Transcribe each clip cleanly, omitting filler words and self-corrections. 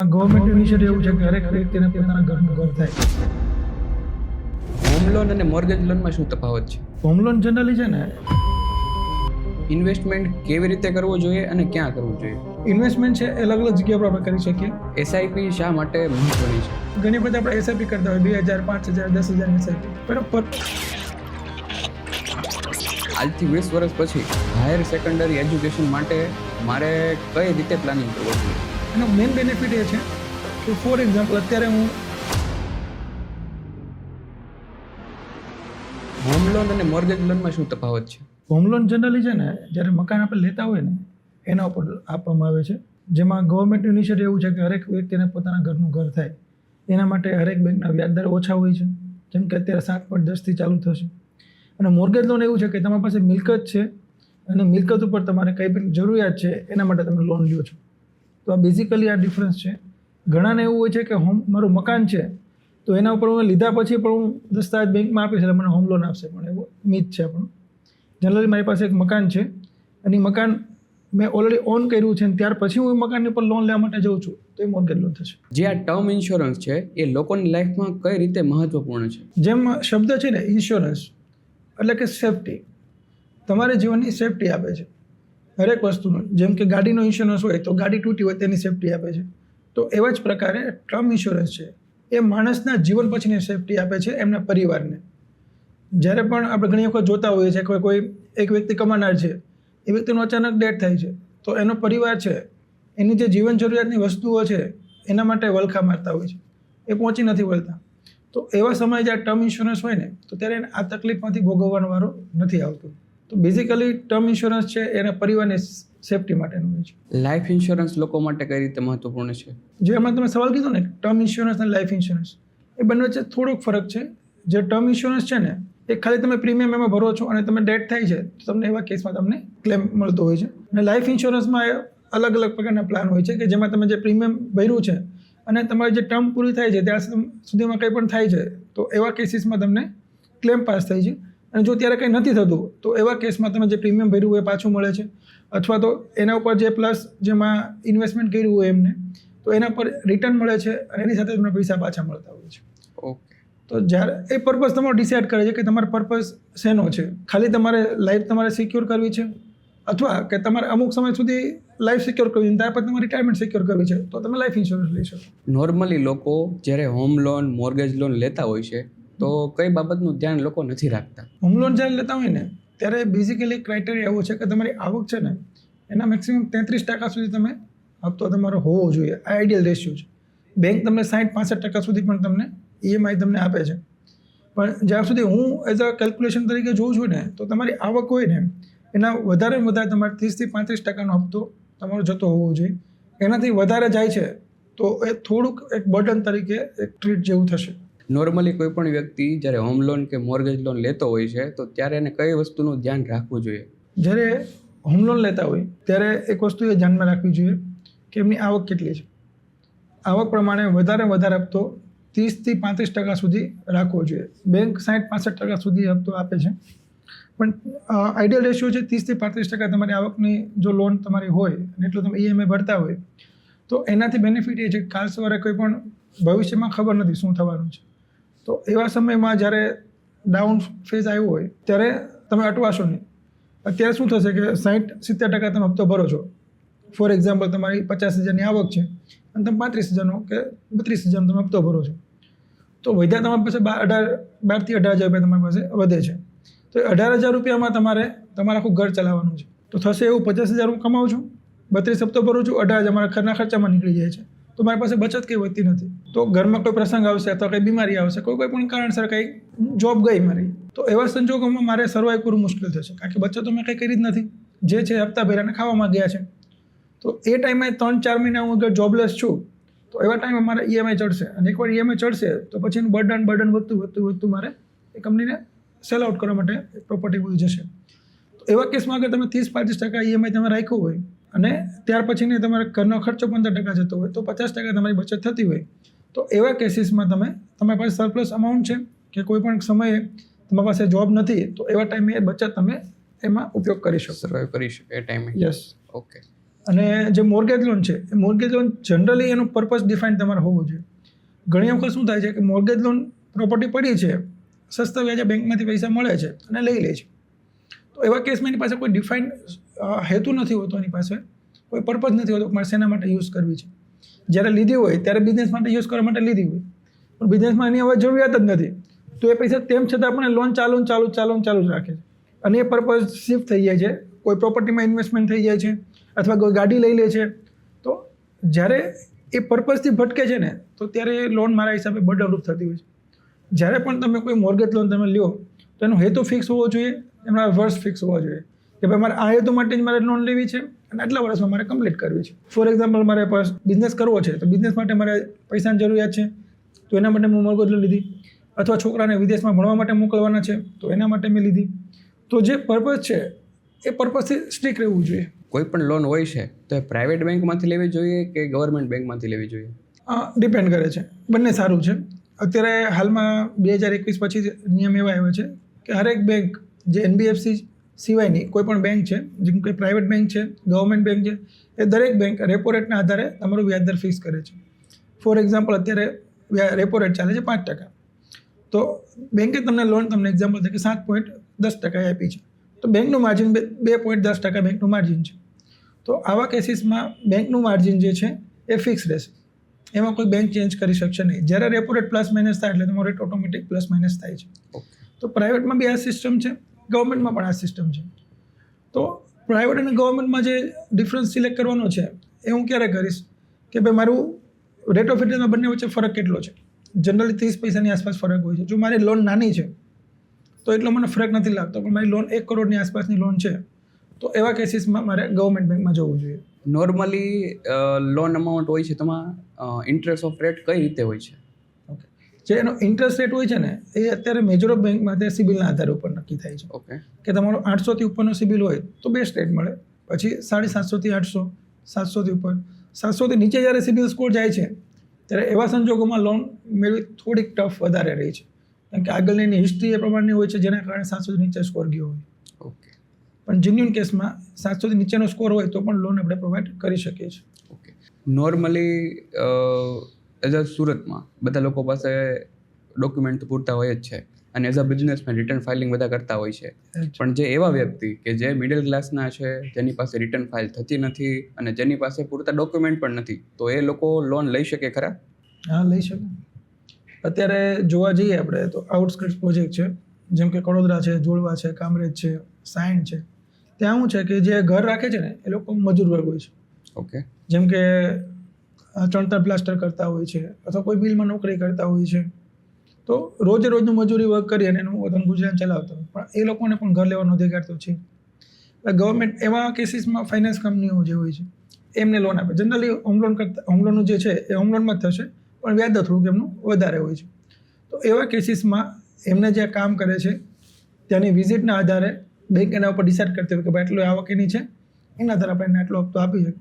જેમાં government initiative એવું છે કે દરેક વ્યક્તિને પોતાના ઘરનું ઘર થાય. હોમ લોન અને મોર્ગેજ લોનમાં શું તફાવત છે? હોમ લોન જનરલી છે ને, ઇન્વેસ્ટમેન્ટ કેવી રીતે કરવું જોઈએ અને ક્યાં કરવું જોઈએ? ઇન્વેસ્ટમેન્ટ છે એ અલગ અલગ જગ્યા પર આપણે કરી શકીએ. એસઆઈપી શા માટે મહત્વની છે? ઘણી બધા આપણે એસઆઈપી કરતા હોય 2000, 5000, 10,000 એસઆઈપી બરાબર. આજથી 20 વર્ષ પછી હાયર સેકન્ડરી એજ્યુકેશન માટે મારે કઈ રીતે પ્લાનિંગ કરવું જોઈએ? એનો મેઇન બેનિફિટ એ છે કે ફોર એક્ઝામ્પલ અત્યારે હું હોમ લોન અને મોર્ગેજ લોનમાં શું તફાવત છે? હોમ લોન જનરલી છે ને, જ્યારે મકાન આપણે લેતા હોય ને એના ઉપર આપવામાં આવે છે, જેમાં ગવર્મેન્ટ ઇનિશિયેટિવ એવું છે કે દરેક વ્યક્તિને પોતાના ઘરનું ઘર થાય. એના માટે હરેક બેંકના વ્યાજદર ઓછા હોય છે, જેમ કે અત્યારે 7.10થી ચાલુ થશે. અને મોર્ગેજ લોન એવું છે કે તમારી પાસે મિલકત છે અને મિલકત ઉપર તમારે કંઈ પણ જરૂરિયાત છે એના માટે તમે લોન લ્યો છો. તો આ બેઝિકલી આ ડિફરન્સ છે. ઘણાને એવું હોય છે કે મારું મકાન છે તો એના ઉપર હું લીધા પછી પણ હું દસ્તાવેજ બેંકમાં આપીશ એટલે મને હોમ લોન આપશે, પણ એવું મિથ છે આપણું. જનરલી મારી પાસે એક મકાન છે અને એ મકાન મેં ઓલરેડી ઓન કર્યું છે અને ત્યાર પછી હું એ મકાનની ઉપર લોન લેવા માટે જાઉં છું તો એ મોર્ગેજ લોન થશે. જે આ ટર્મ ઇન્સ્યોરન્સ છે એ લોકોની લાઈફમાં કઈ રીતે મહત્વપૂર્ણ છે? જેમ શબ્દ છે ને, ઇન્સ્યોરન્સ એટલે કે સેફટી, તમારે જીવનની સેફટી આપે છે હરેક વસ્તુનું. જેમ કે ગાડીનો ઇન્સ્યોરન્સ હોય તો ગાડી તૂટી હોય તેની સેફટી આપે છે, તો એવા જ પ્રકારે ટર્મ ઇન્સ્યોરન્સ છે એ માણસના જીવન પછીની સેફટી આપે છે એમના પરિવારને. જ્યારે પણ આપણે ઘણી વખત જોતા હોઈએ છીએ કે કોઈ એક વ્યક્તિ કમાનાર છે, એ વ્યક્તિનું અચાનક ડેથ થાય છે તો એનો પરિવાર છે એની જે જીવન જરૂરિયાતની વસ્તુઓ છે એના માટે વલખા મારતા હોય છે, એ પહોંચી નથી વળતા. તો એવા સમયે જ્યારે ટર્મ ઇન્સ્યોરન્સ હોય ને તો ત્યારે એને આ તકલીફમાંથી ભોગવવાનો વારો નથી આવતો. તો બેઝિકલી ટર્મ ઇન્સ્યોરન્સ છે એના પરિવારની સેફટી માટેનું હોય છે. લાઈફ ઇન્સ્યોરન્સ લોકો માટે કઈ રીતે મહત્વપૂર્ણ છે? જે હમણાં તમે સવાલ કીધો ને, ટર્મ ઇન્સ્યોરન્સ અને લાઈફ ઇન્સ્યોરન્સ, એ બંને વચ્ચે થોડોક ફરક છે. જે ટર્મ ઇન્સ્યોરન્સ છે ને એ ખાલી તમે પ્રીમિયમ એમાં ભરો છો અને તમે ડેથ થાય છે તો તમને એવા કેસમાં તમને ક્લેમ મળતો હોય છે. અને લાઈફ ઇન્સ્યોરન્સમાં અલગ અલગ પ્રકારના પ્લાન હોય છે કે જેમાં તમે જે પ્રીમિયમ ભર્યું છે અને તમારી જે ટર્મ પૂરી થાય છે ત્યાં સુધીમાં કંઈ પણ થાય છે તો એવા કેસીસમાં તમને ક્લેમ પાસ થાય છે. અને જો ત્યારે કંઈ નથી થતું તો એવા કેસમાં તમે જે પ્રીમિયમ ભર્યું હોય એ પાછું મળે છે, અથવા તો એના ઉપર જે પ્લસ જેમાં ઇન્વેસ્ટમેન્ટ કર્યું હોય એમને તો એના પર રિટર્ન મળે છે અને એની સાથે તમને પૈસા પાછા મળતા હોય છે. ઓકે. તો જ્યારે એ પર્પઝ તમારો ડિસાઇડ કરે છે કે તમારો પર્પઝ શેનો છે. ખાલી તમારે લાઈફ તમારે સિક્યોર કરવી છે અથવા કે તમારે અમુક સમય સુધી લાઈફ સિક્યોર કરવી છે, ત્યાર પછી તમારે રિટાયરમેન્ટ સિક્યોર કરવી છે તો તમે લાઈફ ઇન્સ્યોરન્સ લઈ શકો. નોર્મલી લોકો જ્યારે હોમ લોન મોર્ગેજ લોન લેતા હોય છે તો કઈ બાબતનું ધ્યાન લોકો નથી રાખતા? હોમ લોન જ્યારે લેતા હોય ને ત્યારે બેઝિકલી ક્રાઇટેરિયા એવો છે કે તમારી આવક છે ને એના મેક્સિમમ 33% સુધી તમે હપ્તો તમારો હોવો જોઈએ. આ આઈડિયલ રેશિયો છે. બેંક તમને 60-65% સુધી પણ તમને ઈએમઆઈ તમને આપે છે, પણ જ્યાં સુધી હું એઝ અ કેલ્ક્યુલેશન તરીકે જોઉં છું ને તો તમારી આવક હોય ને એના વધારે વધારે તમારે 30-35% હપ્તો તમારો જતો હોવો જોઈએ. એનાથી વધારે જાય છે તો એ થોડુંક એક બર્ડન તરીકે એક ટ્રીટ જેવું થશે. નોર્મલી કોઈ પણ વ્યક્તિ જ્યારે હોમ લોન કે મોર્ગેજ લોન લેતો હોય છે તો ત્યારે એને કઈ વસ્તુનું ધ્યાન રાખવું જોઈએ? જ્યારે હોમ લોન લેતા હોય ત્યારે એક વસ્તુ એ ધ્યાનમાં રાખવી જોઈએ કે એમની આવક કેટલી છે. આવક પ્રમાણે વધારે હપ્તો 30-35% સુધી રાખવો જોઈએ. બેંક 60-65% સુધી હપ્તો આપે છે, પણ આઈડિયલ રેશિયો છે 30-35% તમારી આવકની જો લોન તમારી હોય અને એટલું તમે ઈએમઆઈ ભરતા હોય તો એનાથી બેનિફિટ એ છે કે કાલ સવારે કોઈ પણ ભવિષ્યમાં ખબર નથી શું થવાનું છે. તો એવા સમયમાં જ્યારે ડાઉન ફેઝ આવ્યો હોય ત્યારે તમે અટવાશો નહીં. અત્યારે શું થશે કે 60-70% તમે હપ્તો ભરો છો. ફોર એક્ઝામ્પલ તમારી 50,000ની આવક છે અને તમે 35,000નો કે 32,000નો તમે હપ્તો ભરો છો તો વધ્યા તમારી પાસે 12,000 થી 18,000 રૂપિયા તમારી પાસે વધે છે. તો 18,000 રૂપિયામાં તમારે તમારું આખું ઘર ચલાવવાનું છે. તો થશે એવું 50,000 હું કમાઉં છું, 32 હપ્તો ભરું છું, 18,000 મારા ઘરના ખર્ચામાં નીકળી જાય છે તો મારી પાસે બચત કંઈ વધતી નથી. તો ઘરમાં કોઈ પ્રસંગ આવશે અથવા કંઈ બીમારી આવશે, કોઈ પણ કારણસર કંઈ જોબ ગઈ મારી, તો એવા સંજોગોમાં મારે સર્વાઈવ કરવું મુશ્કેલ થશે કારણ કે બચતો મેં કંઈ કરી જ નથી, જે છે હપ્તા ભર્યાને ખાવામાં ગયા છે. તો એ ટાઈમે 3-4 મહિના હું અગર જોબલેસ છું તો એવા ટાઈમે મારે ઈએમઆઈ ચડશે અને એકવાર ઈએમઆઈ ચડશે તો પછી એનું બર્ડન વધતું મારે એ કંપનીને સેલ આઉટ કરવા માટે પ્રોપર્ટી વધી જશે. તો એવા કેસમાં અગર તમે 30-35% ઈએમઆઈ તમે રાખ્યું હોય અને ત્યાર પછીને તમારે ઘરનો ખર્ચો 15% જતો હોય તો 50% તમારી બચત થતી હોય તો એવા કેસીસમાં તમારી પાસે સરપ્લસ અમાઉન્ટ છે કે કોઈ પણ સમયે તમારી પાસે જોબ નથી તો એવા ટાઈમે એ બચત તમે એમાં ઉપયોગ કરી શકો, સર્વાઈવ કરી શકો એ ટાઈમે. યસ. ઓકે. અને જે મોર્ગેજ લોન છે એ મોર્ગેજ લોન જનરલી એનો પર્પઝ ડિફાઇન તમારે હોવો જોઈએ. ઘણી વખત શું થાય છે કે મોર્ગેજ લોન પ્રોપર્ટી પડી છે, સસ્તા વ્યાજે બેંકમાંથી પૈસા મળે છે અને લઈ લે છે. તો એવા કેસમાં એની પાસે કોઈ ડિફાઇન હેતુ નથી હોતો, એની પાસે કોઈ પર્પઝ નથી હોતો કે મારે શેના માટે યુઝ કરવી છે. જ્યારે લીધી હોય ત્યારે બિઝનેસ માટે યુઝ કરવા માટે લીધી હોય, પણ બિઝનેસમાં એની હવે જરૂરિયાત જ નથી, તો એ પૈસા તેમ છતાં પણ લોન ચાલુ જ રાખે છે અને એ પર્પઝ શિફ્ટ થઈ જાય છે, કોઈ પ્રોપર્ટીમાં ઇન્વેસ્ટમેન્ટ થઈ જાય છે અથવા કોઈ ગાડી લઈ લે છે. તો જ્યારે એ પર્પઝથી ભટકે છે ને, તો ત્યારે એ લોન મારા હિસાબે બર્ડનરૂપ થતી હોય છે. જ્યારે પણ તમે કોઈ મોર્ગેજ લોન તમે લ્યો તો એનો હેતુ ફિક્સ હોવો જોઈએ, એમના વર્ષ ફિક્સ હોવા જોઈએ કે ભાઈ મારે આ હેતુ માટે જ મારે લોન લેવી છે અને આટલા વર્ષમાં મારે કમ્પ્લીટ કરવી છે. ફોર એક્ઝામ્પલ, મારે બિઝનેસ કરવો છે તો બિઝનેસ માટે મારે પૈસાની જરૂરિયાત છે, તો એના માટે હું મોર્ગેજ લોન લીધી. અથવા છોકરાને વિદેશમાં ભણવા માટે મોકલવાના છે તો એના માટે મેં લીધી. તો જે પર્પઝ છે એ પર્પઝથી સ્ટ્રિક્ટ રહેવું જોઈએ. કોઈ પણ લોન હોય છે તો એ પ્રાઇવેટ બેંકમાંથી લેવી જોઈએ કે ગવર્મેન્ટ બેંકમાંથી લેવી જોઈએ? ડિપેન્ડ કરે છે, બંને સારું છે. અત્યારે હાલમાં 2021 પછી નિયમ એવા આવ્યા છે કે હરેક બેંક જે NBFC સિવાયની કોઈ પણ બેંક છે, જેમ કે પ્રાઇવેટ બેંક છે, ગવર્મેન્ટ બેંક છે, એ દરેક બેંક રેપો રેટના આધારે તમારું વ્યાજદર ફિક્સ કરે છે. ફોર એક્ઝામ્પલ, અત્યારે રેપો રેટ ચાલે છે 5%. તો બેંકે તમને એક્ઝામ્પલ તરીકે 7.10% આપી છે, તો બેંકનું માર્જિન 2.10% બેંકનું માર્જિન છે. તો આવા કેસીસમાં બેંકનું માર્જિન જે છે એ ફિક્સ રહેશે, એમાં કોઈ બેંક ચેન્જ કરી શકશે નહીં. જ્યારે રેપો રેટ પ્લસ માઇનસ થાય એટલે તમારો રેટ ઓટોમેટિક પ્લસ માઇનસ થાય છે. તો પ્રાઇવેટમાં બી આ સિસ્ટમ છે, ગવર્મેન્ટમાં પણ આ સિસ્ટમ છે. તો પ્રાઇવેટ અને ગવર્મેન્ટમાં જે ડિફરન્સ સિલેક્ટ કરવાનો છે એ હું ક્યારે કરીશ કે ભાઈ મારું રેટ ઓફ ઇન્ટરેસ્ટમાં બંને વચ્ચે ફરક કેટલો છે. જનરલી 30 પૈસાની આસપાસ ફરક હોય છે. જો મારી લોન નાની છે તો એટલો મને ફરક નથી લાગતો, પણ મારી લોન 1 કરોડની આસપાસની લોન છે તો એવા કેસીસમાં મારે ગવર્મેન્ટ બેંકમાં જવું જોઈએ. નોર્મલી લોન અમાઉન્ટ હોય છે તેમાં ઇન્ટરેસ્ટ ઓફ રેટ કઈ રીતે હોય છે? ઓકે, જે એનો ઇન્ટરેસ્ટ રેટ હોય છે ને એ અત્યારે મેજર ઓફ બેંકમાં તે સિબિલના આધારે ઉપર નક્કી થાય છે. ઓકે, કે તમારો 800થી ઉપરનો સિબિલ હોય તો બેસ્ટ રેટ મળે, પછી 750થી 800, 700થી ઉપર, 700થી નીચે જ્યારે સિબિલ સ્કોર જાય છે ત્યારે એવા સંજોગોમાં લોન મેળવી થોડીક ટફ વધારે રહી છે, કારણ કે આગળની એની હિસ્ટ્રી એ પ્રમાણની હોય છે જેના કારણે 700થી નીચે સ્કોર ગયો હોય. ઓકે, પણ જેન્યુઅન કેસમાં 700થી નીચેનો સ્કોર હોય તો પણ લોન આપણે પ્રોવાઈડ કરી શકીએ છીએ. ઓકે. નોર્મલી એઝ અ સુરતમાં બધા લોકો પાસે ડોક્યુમેન્ટ પૂરતા હોય જ છે અને as a businessman return filing બધા કરતા હોય છે, પણ જે એવા વ્યક્તિ કે જે મિડલ ક્લાસના છે, જેની પાસે રિટર્ન ફાઇલ થતી નથી અને જેની પાસે પૂરતા ડોક્યુમેન્ટ પણ નથી, તો એ લોકો લોન લઈ શકે ખરા? હા, લઈ શકે. અત્યારે જોવા જઈએ આપણે તો આઉટસ્કર્ટ્સ પ્રોજેક્ટ છે, જેમ કે કડોદરા છે, જોડવા છે, કામરેજ છે, સાયણ છે, ત્યાં શું છે કે જે ઘર રાખે છે ને એ લોકો મજૂર વર્ગ હોય છે. ઓકે. જેમ કે ચણતર પ્લાસ્ટર કરતા હોય છે અથવા કોઈ મિલમાં નોકરી કરતા હોય છે, તો રોજનું મજૂરી વર્ક કરી અને એનું પોતાનું ગુજરાન ચલાવતા હોય, પણ એ લોકોને પણ ઘર લેવાનો અધિકાર તો છે. ગવર્મેન્ટ એવા કેસીસમાં ફાઇનાન્સ કંપનીઓ જે હોય છે એમને લોન આપે. જનરલી હોમ લોનનું જે છે એ હોમ લોનમાં જ થશે, પણ વ્યાજ થોડુંક એમનું વધારે હોય છે. તો એવા કેસીસમાં એમને જે કામ કરે છે ત્યાંની વિઝિટના આધારે બેંક એના ઉપર ડિસાઇડ કરતી હોય કે ભાઈ એટલો આવક એની છે, એના આધારે આપણે આટલો હપ્તો આપી શકે.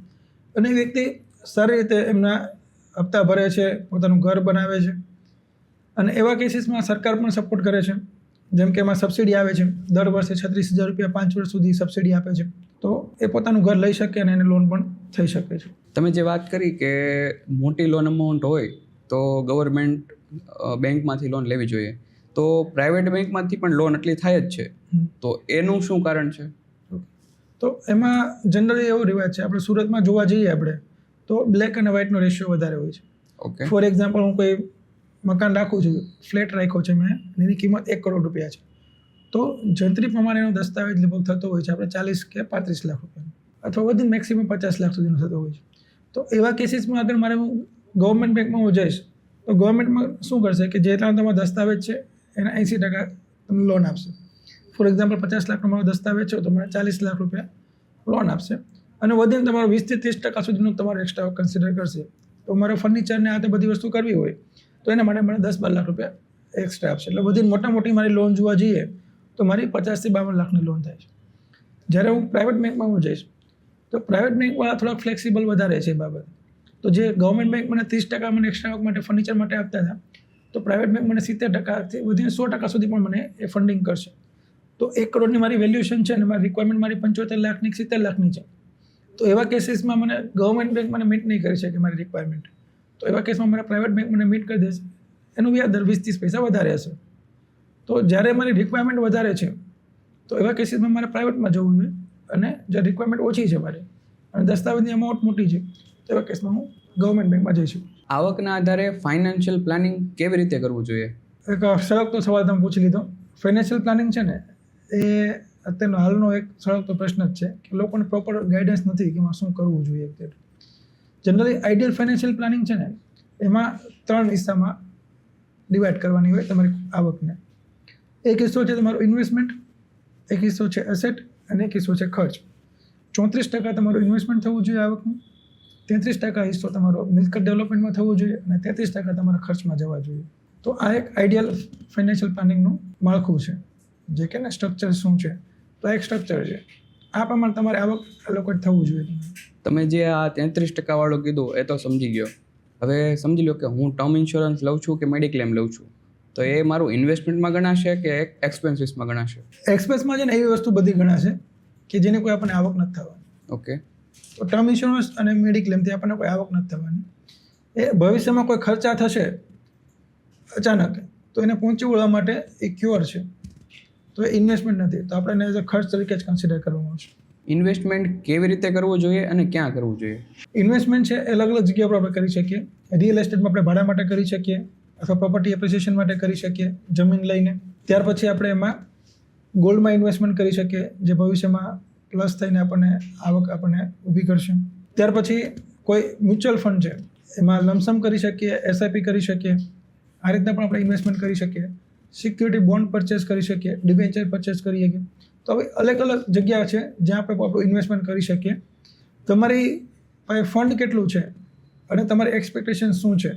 અને એ વ્યક્તિ સારી રીતે એમના હપ્તા ભરે છે, પોતાનું ઘર બનાવે છે. અને એવા કેસીસમાં સરકાર પણ સપોર્ટ કરે છે, જેમ કે એમાં સબસિડી આવે છે, દર વર્ષે 36,000 રૂપિયા 5 વર્ષ સુધી સબસિડી આપે છે, તો એ પોતાનું ઘર લઈ શકે અને એને લોન પણ થઈ શકે છે. તમે જે વાત કરી કે મોટી લોન અમાઉન્ટ હોય તો ગવર્મેન્ટ બેંકમાંથી લોન લેવી જોઈએ, તો પ્રાઇવેટ બેંકમાંથી પણ લોન એટલી થાય જ છે, તો એનું શું કારણ છે? તો એમાં જનરલી એવો રિવાજ છે, આપણે સુરતમાં જોવા જઈએ આપણે તો બ્લેક અને વ્હાઇટનો રેશિયો વધારે હોય છે. ઓકે. ફોર એક્ઝામ્પલ, હું કોઈ મકાન રાખું છું, ફ્લેટ રાખ્યો છે મેં, એની કિંમત 1 કરોડ રૂપિયા છે, તો જંત્રી પ્રમાણેનો દસ્તાવેજ લગભગ થતો હોય છે આપણે 40 કે 35 લાખ રૂપિયાનો, અથવા વધીને મેક્સિમમ 50 લાખ સુધીનો થતો હોય છે. તો એવા કેસીસમાં અગર મારે હું ગવર્મેન્ટ બેંકમાં હું જઈશ તો ગવર્મેન્ટમાં શું કરશે કે જેટલા તમારો દસ્તાવેજ છે એના 80% તમને લોન આપશે. ફોર એક્ઝામ્પલ 50 લાખનો મારો દસ્તાવેજ છે તો મને 40 લાખ રૂપિયા લોન આપશે, અને વધીને તમારો 20 થી 30% સુધીનું તમારો એક્સ્ટ્રા કન્સિડર કરશે. તો મારે ફર્નિચરને આ તે બધી વસ્તુ કરવી હોય તો એના માટે મને 10-12 લાખ રૂપિયા એક્સ્ટ્રા આપશે. એટલે વધીને મોટી મારી લોન જોવા જઈએ તો મારી 50 થી 52 લાખની લોન થાય છે. જ્યારે હું પ્રાઇવેટ બેંકમાં હું જઈશ તો પ્રાઇવેટ બેંકવાળા થોડાક ફ્લેક્સિબલ વધારે છે એ બાબત. તો જે ગવર્મેન્ટ બેંક મને 30% મને એક્સ્ટ્રા આવક માટે ફર્નિચર માટે આપતા હતા, તો પ્રાઇવેટ બેંક મને 70%થી વધીને 100% સુધી પણ મને એ ફંડિંગ કરશે. તો 1 કરોડની મારી વેલ્યુએશન છે અને મારી રિક્વાયરમેન્ટ મારી 75 લાખની 70 લાખની છે, તો એવા કેસીસમાં મને ગવર્મેન્ટ બેંક મને મીટ નહીં કરી શકે મારી રિક્વાયરમેન્ટ, તો એવા કેસમાં મારા પ્રાઇવેટ બેંક મને મીટ કરી દેશે, એનું વ્યાજ દર 20-30 પૈસા વધારે હશે. તો જ્યારે મારી રિક્વાયરમેન્ટ વધારે છે તો એવા કેસીસમાં મારે પ્રાઇવેટમાં જવું જોઈએ, અને જે રિક્વાયરમેન્ટ ઓછી છે મારે અને દસ્તાવેજની અમાઉન્ટ મોટી છે તો એવા કેસમાં હું ગવર્મેન્ટ બેંકમાં જઈશું. આવકના આધારે ફાઇનાન્શિયલ પ્લાનિંગ કેવી રીતે કરવું જોઈએ? એક સળગતો સવાલ તમે પૂછી લીધો. ફાઇનાન્શિયલ પ્લાનિંગ છે ને એ અત્યારનો હાલનો એક સળગતો પ્રશ્ન જ છે કે લોકોને પ્રોપર ગાઈડન્સ નથી કે એમાં શું કરવું જોઈએ અત્યારે. જનરલી આઈડિયલ ફાઇનાન્શિયલ પ્લાનિંગ છે ને એમાં 3 હિસ્સામાં ડિવાઈડ કરવાની હોય તમારી આવકને. એક હિસ્સો છે તમારો ઇન્વેસ્ટમેન્ટ, એક હિસ્સો છે એસેટ અને એક હિસ્સો છે ખર્ચ. 34% તમારું ઇન્વેસ્ટમેન્ટ થવું જોઈએ આવકનું, 33% હિસ્સો તમારો મિલકત ડેવલપમેન્ટમાં થવો જોઈએ અને 33% તમારા ખર્ચમાં જવા જોઈએ. તો આ એક આઈડિયલ ફાઇનાન્શિયલ પ્લાનિંગનું માળખું છે, જે કે ને સ્ટ્રક્ચર શું છે, તો આ એક સ્ટ્રક્ચર છે. આ પ્રમાણે તમારે આવક એલોકેટ થવું જોઈએ. તમે જે આ 33% વાળું કીધું એ તો સમજી ગયો. હવે સમજી લો કે હું ટર્મ ઇન્સ્યોરન્સ લઉં છું કે મેડિક્લેમ લઉં છું, તો એ મારું ઇન્વેસ્ટમેન્ટમાં ગણાશે કે એક્સપેન્સીસમાં ગણાશે? એક્સપેન્સમાં છે ને એવી વસ્તુ બધી ગણાશે કે જેની કોઈ આપણને આવક નથી થવાની. ઓકે. તો ટર્મ ઇન્સ્યોરન્સ અને મેડિક્લેમથી આપણને કોઈ આવક નથી થવાની. એ ભવિષ્યમાં કોઈ ખર્ચા થશે અચાનક તો એને પહોંચી વળવા માટે એ ક્યોર છે, તો એ ઇન્વેસ્ટમેન્ટ નથી, તો આપણે એને એઝ અ ખર્ચ તરીકે જ કન્સિડર કરવામાં આવશે. ઇન્વેસ્ટમેન્ટ કેવી રીતે કરવું જોઈએ અને ક્યાં કરવું જોઈએ? ઇન્વેસ્ટમેન્ટ છે એ અલગ અલગ જગ્યા પર આપણે કરી શકીએ. રિયલ એસ્ટેટમાં આપણે ભાડા માટે કરી શકીએ અથવા પ્રોપર્ટી એપ્રિસિએશન માટે કરી શકીએ જમીન લઈને. ત્યાર પછી આપણે એમાં ગોલ્ડમાં ઇન્વેસ્ટમેન્ટ કરી શકીએ જે ભવિષ્યમાં પ્લસ થઈને આપણને આવક આપણને ઊભી કરશે. ત્યાર પછી કોઈ મ્યુચ્યુઅલ ફંડ છે એમાં લમસમ કરી શકીએ, એસઆઈપી કરી શકીએ. આ રીતના પણ આપણે ઇન્વેસ્ટમેન્ટ કરી શકીએ. સિક્યુરિટી બોન્ડ પરચેસ કરી શકીએ, ડિબેન્ચર પરચેસ કરી શકીએ. તો હવે અલગ અલગ જગ્યા છે જ્યાં આપણે આપણું ઇન્વેસ્ટમેન્ટ કરી શકીએ. તમારી પાસે ફંડ કેટલું છે અને તમારી એક્સપેક્ટેશન શું છે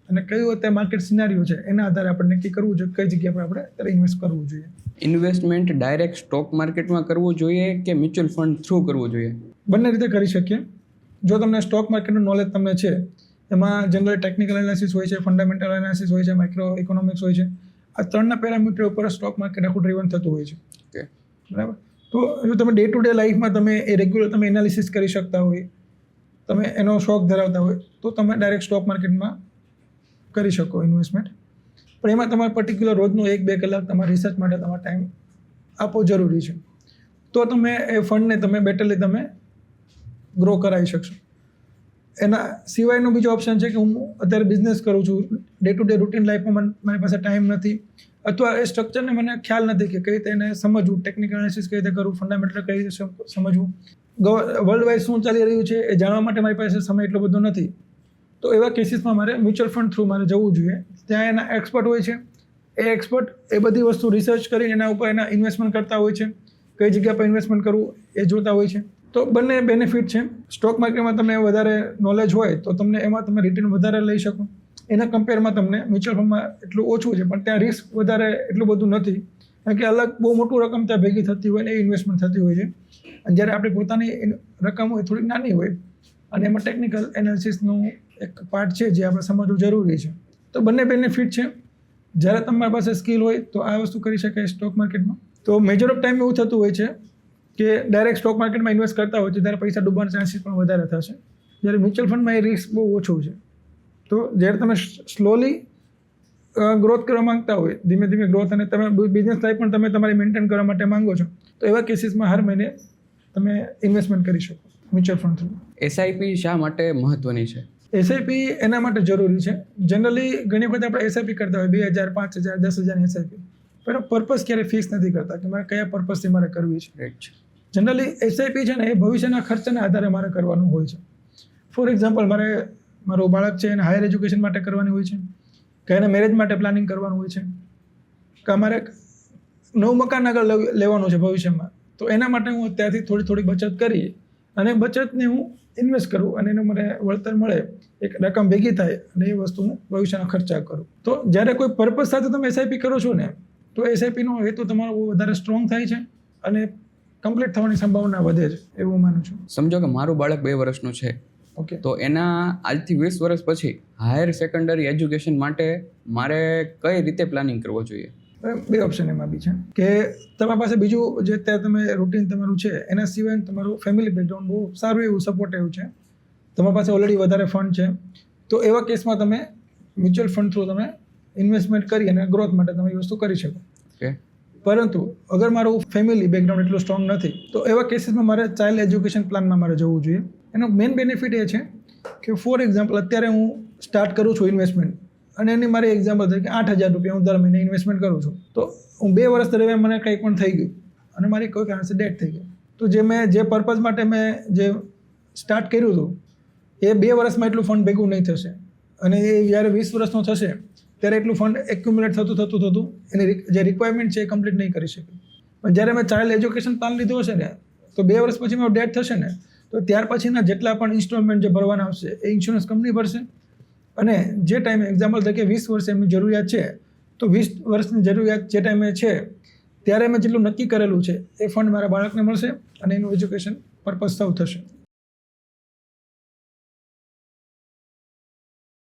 અને કયું અત્યારે માર્કેટ સિનારીઓ છે એના આધારે આપણે નક્કી કરવું જોઈએ કઈ જગ્યા પર આપણે અત્યારે ઇન્વેસ્ટ કરવું જોઈએ. ઇન્વેસ્ટમેન્ટ ડાયરેક્ટ સ્ટોક માર્કેટમાં કરવું જોઈએ કે મ્યુચ્યુઅલ ફંડ થ્રુ કરવું જોઈએ? બંને રીતે કરી શકીએ. જો તમને સ્ટોક માર્કેટનું નોલેજ તમને છે, એમાં જનરલી ટેકનિકલ એનાલિસિસ હોય છે, ફંડામેન્ટલ એનાલિસિસ હોય છે, માઇક્રો ઇકોનોમિક્સ હોય છે. આ 3ના પેરામીટર ઉપર સ્ટોક માર્કેટ આખું ડ્રીવન થતું હોય છે. ઓકે, બરાબર. તો જો તમે ડે ટુ ડે લાઈફમાં તમે એ રેગ્યુલર તમે એનાલિસિસ કરી શકતા હોય, તમે એનો શોખ ધરાવતા હોય તો તમે ડાયરેક્ટ સ્ટોક માર્કેટમાં કરી શકો ઇન્વેસ્ટમેન્ટ. પણ એમાં તમારે પર્ટિક્યુલર રોજનું 1-2 કલાક તમારા રિસર્ચ માટે તમારો ટાઈમ આપવો જરૂરી છે. તો તમે એ ફંડને તમે બેટરલી તમે ગ્રો કરાવી શકશો. એના સિવાયનો બીજો ઓપ્શન છે કે હું અત્યારે બિઝનેસ કરું છું, ડે ટુ ડે રૂટીન લાઈફમાં મારી પાસે ટાઈમ નથી, અથવા એ સ્ટ્રક્ચરને મને ખ્યાલ નથી કે કઈ રીતે એને સમજવું, ટેકનિકલ એનાલિસિસ કઈ રીતે કરવું, ફંડામેન્ટલ કઈ રીતે સમજવું, વર્લ્ડ વાઇડ શું ચાલી રહ્યું છે એ જાણવા માટે મારી પાસે સમય એટલો બધો નથી. તો એવા કેસીસમાં મારે મ્યુચ્યુઅલ ફંડ થ્રુ મારે જવું જોઈએ. ત્યાં એના એક્સપર્ટ હોય છે, એ એક્સપર્ટ એ બધી વસ્તુ રિસર્ચ કરીને એના ઉપર એના ઇન્વેસ્ટમેન્ટ કરતા હોય છે, કઈ જગ્યા પર ઇન્વેસ્ટમેન્ટ કરવું એ જોતા હોય છે. તો બંને બેનિફિટ છે. સ્ટોક માર્કેટમાં તમને વધારે નોલેજ હોય તો તમને એમાં તમે રિટર્ન વધારે લઈ શકો. એના કમ્પેરમાં તમને મ્યુચ્યુઅલ ફંડમાં એટલું ઓછું છે, પણ ત્યાં રિસ્ક વધારે એટલું બધું નથી, કારણ કે અલગ બહુ મોટું રકમ ત્યાં ભેગી થતી હોય ને એ ઇન્વેસ્ટમેન્ટ થતી હોય છે. અને જ્યારે આપણી પોતાની રકમ હોય થોડી નાની હોય અને એમાં ટેકનિકલ એનાલિસિસનું એક પાર્ટ છે જે આપણે સમજવું જરૂરી છે. તો બંને બેનિફિટ છે. જ્યારે તમારી પાસે સ્કિલ હોય તો આ વસ્તુ કરી શકાય સ્ટોક માર્કેટમાં. તો મેજર ઓફ ટાઈમ એવું થતું હોય છે કે ડાયરેક્ટ સ્ટોક માર્કેટમાં ઇન્વેસ્ટ કરતા હોય તો ત્યારે પૈસા ડૂબવાના ચાન્સીસ પણ વધારે થશે, જ્યારે મ્યુચ્યુઅલ ફંડમાં એ રિસ્ક બહુ ઓછું છે. તો જ્યારે તમે સ્લોલી ગ્રોથ કરવા માંગતા હોય, ધીમે ધીમે ગ્રોથ, અને તમે બિઝનેસ લાઈફ પણ તમે તમારી મેન્ટેન કરવા માટે માંગો છો, તો એવા કેસીસમાં હર મહિને તમે ઇન્વેસ્ટમેન્ટ કરી શકો મ્યુચ્યુઅલ ફંડ થ્રુ. એસઆઈપી શા માટે મહત્વની છે? એસઆઈપી એના માટે જરૂરી છે. જનરલી ઘણી વખત આપણે એસઆઈપી કરતા હોય 2,000, 5,000, 10,000 એસઆઈપી, પણ પર્પઝ ક્યારે ફિક્સ નથી કરતા કે મારે કયા પર્પઝથી મારે કરવી છે. રાઈટ. જનરલી એસઆઈપી છે ને એ ભવિષ્યના ખર્ચના આધારે મારે કરવાનું હોય છે. ફોર એક્ઝામ્પલ, મારું બાળક છે એને હાયર એજ્યુકેશન માટે કરવાની હોય છે, કે એને મેરેજ માટે પ્લાનિંગ કરવાનું હોય છે, કે અમારે નવું મકાન આગળ લેવાનું છે ભવિષ્યમાં, તો એના માટે હું અત્યારથી થોડી થોડી બચત કરી અને બચતને હું ઇન્વેસ્ટ કરું અને એનું મને વળતર મળે, એક રકમ ભેગી થાય અને એ વસ્તુનું ભવિષ્યના ખર્ચા કરું. તો જ્યારે કોઈ પર્પઝ સાથે તમે એસઆઈપી કરો છો ને, તો એસઆઈપીનો હેતુ તમારો બહુ વધારે સ્ટ્રોંગ થાય છે અને કમ્પ્લીટ થવાની સંભાવના વધે છે, એવું માનું છું. સમજો કે મારું બાળક 2 વર્ષનું છે, ઓકે, તો એના આજથી 20 વર્ષ પછી હાયર સેકન્ડરી એજ્યુકેશન માટે મારે કઈ રીતે પ્લાનિંગ કરવો જોઈએ? બે ઓપ્શન એમાં બી છે કે તમારી પાસે બીજું જે અત્યારે તમે રૂટીન તમારું છે એના સિવાય તમારું ફેમિલી બેકગ્રાઉન્ડ બહુ સારું એવું સપોર્ટિવ છે, તમારી પાસે ઓલરેડી વધારે ફંડ છે, તો એવા કેસમાં તમે મ્યુચ્યુઅલ ફંડ થ્રુ તમે ઇન્વેસ્ટમેન્ટ કરી અને ગ્રોથ માટે તમે એ વસ્તુ કરી શકો. ઓકે. પરંતુ અગર મારું ફેમિલી બેકગ્રાઉન્ડ એટલું સ્ટ્રોંગ નથી તો એવા કેસીસમાં મારે ચાઇલ્ડ એજ્યુકેશન પ્લાનમાં મારે જવું જોઈએ. એનો મેઇન બેનિફિટ એ છે કે ફોર એક્ઝામ્પલ અત્યારે હું સ્ટાર્ટ કરું છું ઇન્વેસ્ટમેન્ટ અને એની મારી એક્ઝામ્પલ તરીકે 8,000 રૂપિયા હું દર મહિને ઇન્વેસ્ટમેન્ટ કરું છું, તો હું 2 વર્ષ દરમિયાન મને કંઈ પણ થઈ ગયું અને મારી કોઈ કારણસર ડેથ થઈ ગઈ, તો જે પર્પઝ માટે મેં જે સ્ટાર્ટ કર્યું હતું એ 2 વર્ષમાં એટલું ફંડ ભેગું નહીં થશે અને એ જ્યારે 20 વર્ષનો થશે ત્યારે એટલું ફંડ એક્યુમ્યુલેટ થતું એની જે રિક્વાયરમેન્ટ છે એ કમ્પ્લીટ નહીં કરી શકે. પણ જ્યારે મેં ચાઇલ્ડ એજ્યુકેશન પ્લાન લીધો હશે ને તો 2 વર્ષ પછી મારું ડેથ થશે ને તો ત્યાર પછીના જેટલા પણ ઇન્સ્ટોલમેન્ટ જે ભરવાના આવશે એ ઇન્સ્યોરન્સ કંપની ભરશે અને જે ટાઈમે એક્ઝામ્પલ તરીકે 20 વર્ષ એમની જરૂરિયાત છે તો 20 વર્ષની જરૂરિયાત જે ટાઈમે છે ત્યારે મેં જેટલું નક્કી કરેલું છે એ ફંડ મારા બાળકને મળશે અને એનું એજ્યુકેશન પર્પઝ સર્વ થશે.